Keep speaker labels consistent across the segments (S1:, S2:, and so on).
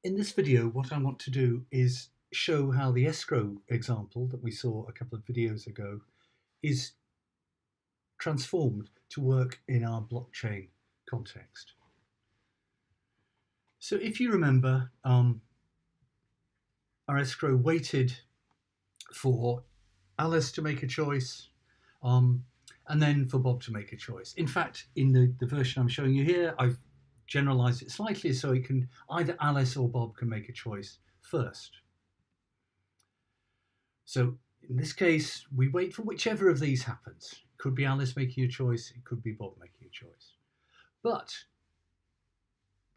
S1: In this video, what I want to do is show how the escrow example that we saw a couple of videos ago is transformed to work in our blockchain context. So if you remember, our escrow waited for Alice to make a choice, and then for Bob to make a choice. In fact, in the version I'm showing you here, I've generalized it slightly so it can either Alice or Bob can make a choice first. So in this case, we wait for whichever of these happens. It could be Alice making a choice, it could be Bob making a choice. But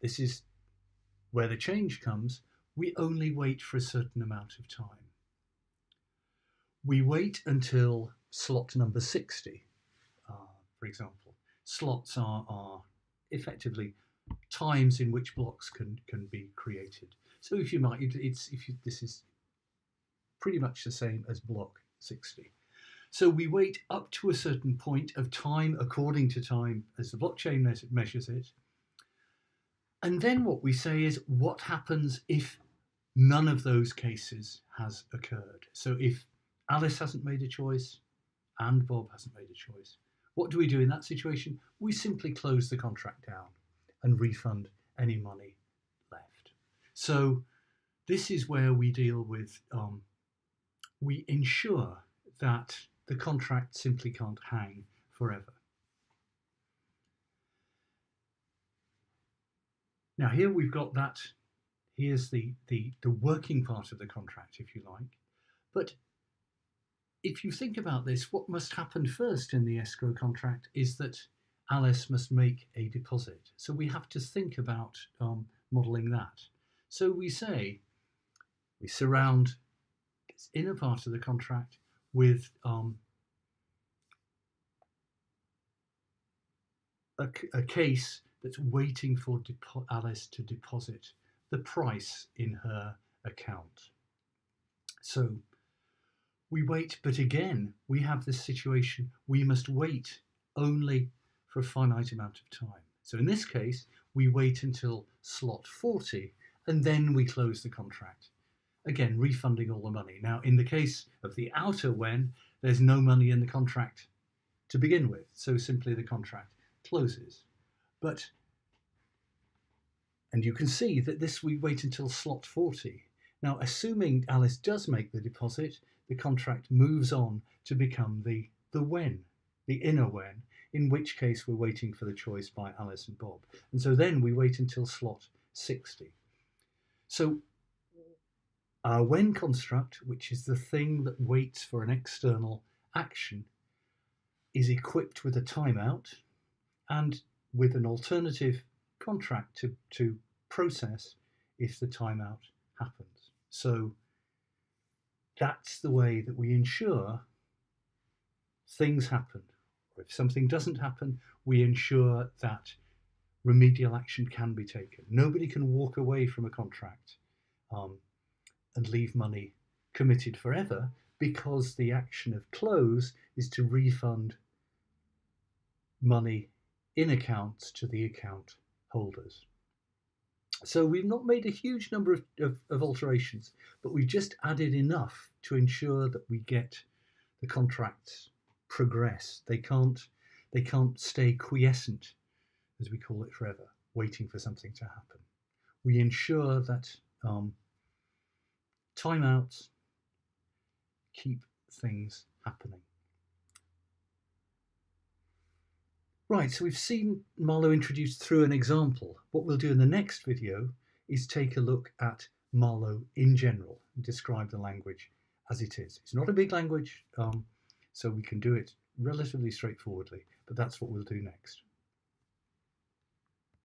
S1: this is where the change comes. We only wait for a certain amount of time. We wait until slot number 60, for example. Slots are effectively times in which blocks can be created. So if you might, this is pretty much the same as block 60. So we wait up to a certain point of time according to time as the blockchain measures it. And then what we say is what happens if none of those cases has occurred. So if Alice hasn't made a choice and Bob hasn't made a choice, what do we do in that situation? We simply close the contract down and refund any money left. So this is where we deal with, we ensure that the contract simply can't hang forever. Now here we've got that, here's the working part of the contract, if you like. But if you think about this, what must happen first in the escrow contract is that Alice must make a deposit. So we have to think about modelling that. So we say, we surround this inner part of the contract with a case that's waiting for Alice to deposit the price in her account. So we wait, but again, we have this situation, we must wait only for a finite amount of time. So in this case, we wait until slot 40 and then we close the contract. Again, refunding all the money. Now, in the case of the outer when, there's no money in the contract to begin with. So simply the contract closes. And you can see that this we wait until slot 40. Now, assuming Alice does make the deposit, the contract moves on to become the when, the inner when, in which case we're waiting for the choice by Alice and Bob. And so then we wait until slot 60. So our when construct, which is the thing that waits for an external action, is equipped with a timeout and with an alternative contract to process if the timeout happens. So that's the way that we ensure things happen. Or if something doesn't happen, we ensure that remedial action can be taken. Nobody can walk away from a contract and leave money committed forever, because the action of close is to refund money in accounts to the account holders. So we've not made a huge number of alterations, but we've just added enough to ensure that we get the contracts progress. They can't stay quiescent, as we call it, forever, waiting for something to happen. We ensure that timeouts keep things happening. Right, so we've seen Marlowe introduced through an example. What we'll do in the next video is take a look at Marlowe in general and describe the language as it is. It's not a big language, so we can do it relatively straightforwardly, but that's what we'll do next.